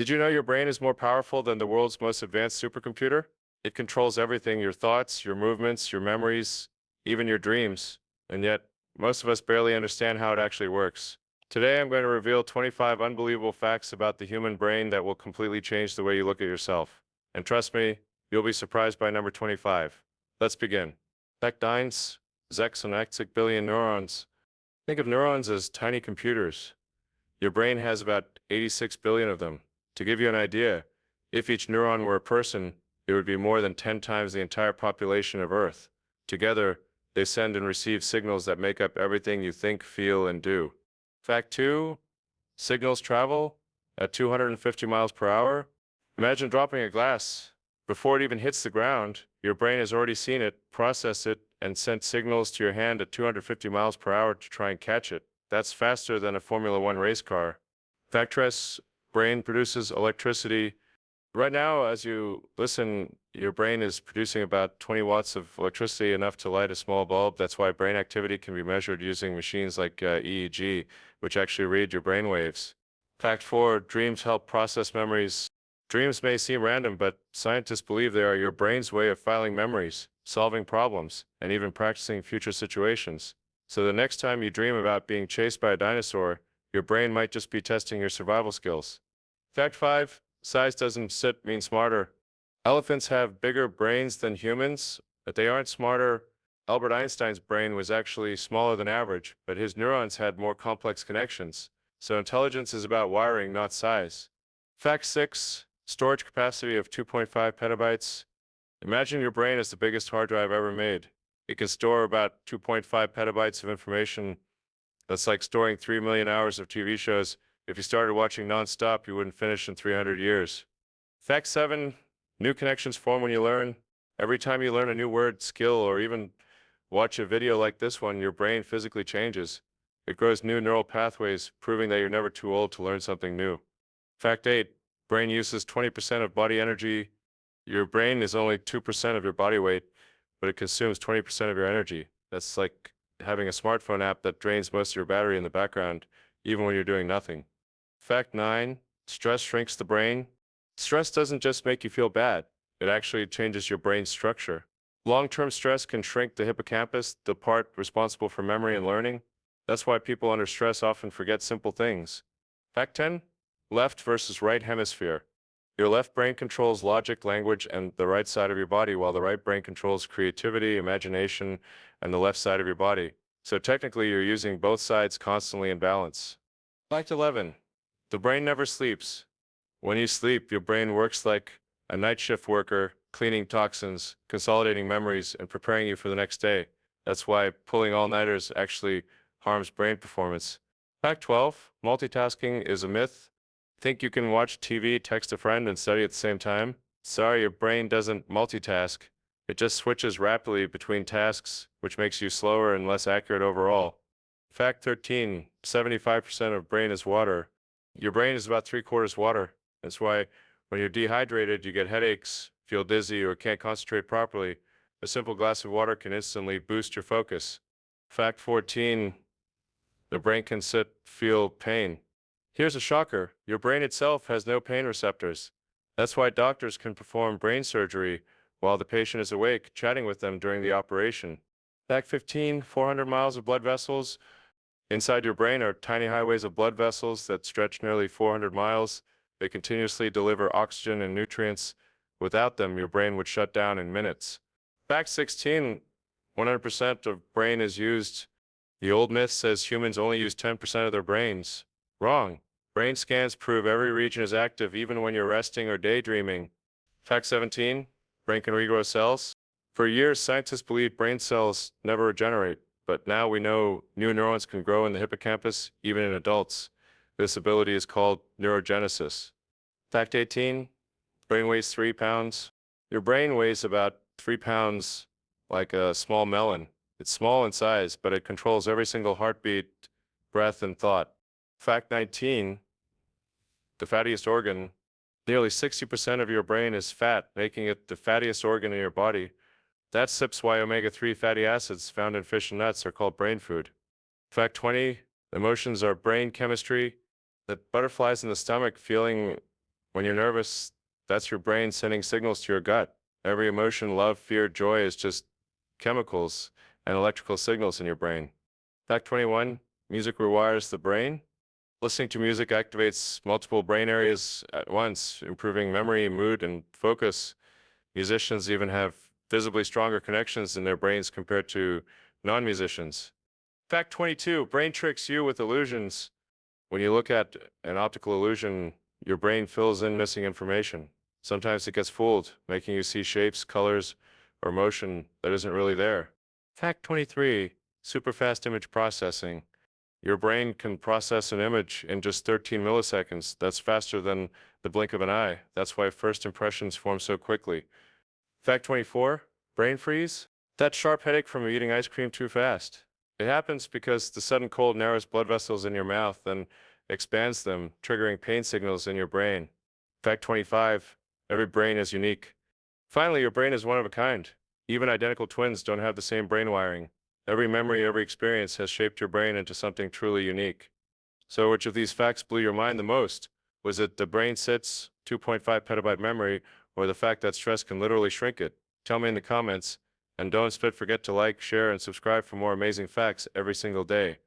Did you know your brain is more powerful than the world's most advanced supercomputer? It controls everything, your thoughts, your movements, your memories, even your dreams. And yet, most of us barely understand how it actually works. Today, I'm going to reveal 25 unbelievable facts about the human brain that will completely change the way you look at yourself. And trust me, you'll be surprised by number 25. Let's begin. Fact 9, Zexonectic billion neurons. Think of neurons as tiny computers. Your brain has about 86 billion of them. To give you an idea, if each neuron were a person, it would be more than 10 times the entire population of Earth. Together, they send and receive signals that make up everything you think, feel, and do. Fact 2, signals travel at 250 miles per hour. Imagine dropping a glass. Before it even hits the ground, your brain has already seen it, processed it, and sent signals to your hand at 250 miles per hour to try and catch it. That's faster than a Formula One race car. Fact 3, brain produces electricity. Right now, as you listen, your brain is producing about 20 watts of electricity, enough to light a small bulb. That's why brain activity can be measured using machines like EEG, which actually read your brain waves. Fact 4, dreams help process memories. Dreams may seem random, but scientists believe they are your brain's way of filing memories, solving problems, and even practicing future situations. So the next time you dream about being chased by a dinosaur, your brain might just be testing your survival skills. Fact 5, size doesn't mean smarter. Elephants have bigger brains than humans, but they aren't smarter. Albert Einstein's brain was actually smaller than average, but his neurons had more complex connections. So intelligence is about wiring, not size. Fact 6, storage capacity of 2.5 petabytes. Imagine your brain as the biggest hard drive ever made. It can store about 2.5 petabytes of information. That's like storing 3 million hours of TV shows. If you started watching nonstop, you wouldn't finish in 300 years. Fact 7, new connections form when you learn. Every time you learn a new word, skill, or even watch a video like this one, your brain physically changes. It grows new neural pathways, proving that you're never too old to learn something new. Fact 8, brain uses 20% of body energy. Your brain is only 2% of your body weight, but it consumes 20% of your energy. That's like having a smartphone app that drains most of your battery in the background, even when you're doing nothing. Fact 9, stress shrinks the brain. Stress doesn't just make you feel bad, it actually changes your brain structure. Long-term stress can shrink the hippocampus, the part responsible for memory and learning. That's why people under stress often forget simple things. Fact 10, left versus right hemisphere. Your left brain controls logic, language, and the right side of your body, while the right brain controls creativity, imagination, and the left side of your body. So technically, you're using both sides constantly in balance. Fact 11, the brain never sleeps. When you sleep, your brain works like a night shift worker, cleaning toxins, consolidating memories, and preparing you for the next day. That's why pulling all-nighters actually harms brain performance. Fact 12, multitasking is a myth. Think you can watch TV, text a friend, and study at the same time? Sorry, your brain doesn't multitask. It just switches rapidly between tasks, which makes you slower and less accurate overall. Fact 13, 75% of brain is water. Your brain is about 3/4 water. That's why when you're dehydrated, you get headaches, feel dizzy, or can't concentrate properly. A simple glass of water can instantly boost your focus. Fact 14, the brain can feel pain. Here's a shocker. Your brain itself has no pain receptors. That's why doctors can perform brain surgery while the patient is awake, chatting with them during the operation. Fact 15, 400 miles of blood vessels. Inside your brain are tiny highways of blood vessels that stretch nearly 400 miles. They continuously deliver oxygen and nutrients. Without them, your brain would shut down in minutes. Fact 16, 100% of brain is used. The old myth says humans only use 10% of their brains. Wrong. Brain scans prove every region is active even when you're resting or daydreaming. Fact 17, brain can regrow cells. For years, scientists believed brain cells never regenerate, but now we know new neurons can grow in the hippocampus, even in adults. This ability is called neurogenesis. Fact 18, brain weighs 3 pounds. Your brain weighs about 3 pounds, like a small melon. It's small in size, but it controls every single heartbeat, breath, and thought. Fact 19, the fattiest organ. Nearly 60% of your brain is fat, making it the fattiest organ in your body. That's why omega-3 fatty acids found in fish and nuts are called brain food. Fact 20, emotions are brain chemistry. The butterflies in the stomach feeling When you're nervous, that's your brain sending signals to your gut. Every emotion, love, fear, joy is just chemicals and electrical signals in your brain. Fact 21, music rewires the brain. Listening to music activates multiple brain areas at once, improving memory, mood, and focus. Musicians even have visibly stronger connections in their brains compared to non-musicians. Fact 22, brain tricks you with illusions. When you look at an optical illusion, your brain fills in missing information. Sometimes it gets fooled, making you see shapes, colors, or motion that isn't really there. Fact 23, super fast image processing. Your brain can process an image in just 13 milliseconds. That's faster than the blink of an eye. That's why first impressions form so quickly. Fact 24, brain freeze. That sharp headache from eating ice cream too fast. It happens because the sudden cold narrows blood vessels in your mouth and expands them, triggering pain signals in your brain. Fact 25, every brain is unique. Finally, your brain is one of a kind. Even identical twins don't have the same brain wiring. Every memory, every experience has shaped your brain into something truly unique. So which of these facts blew your mind the most? Was it the brain sits 2.5 petabyte memory, or the fact that stress can literally shrink it? Tell me in the comments, and don't forget to like, share, and subscribe for more amazing facts every single day.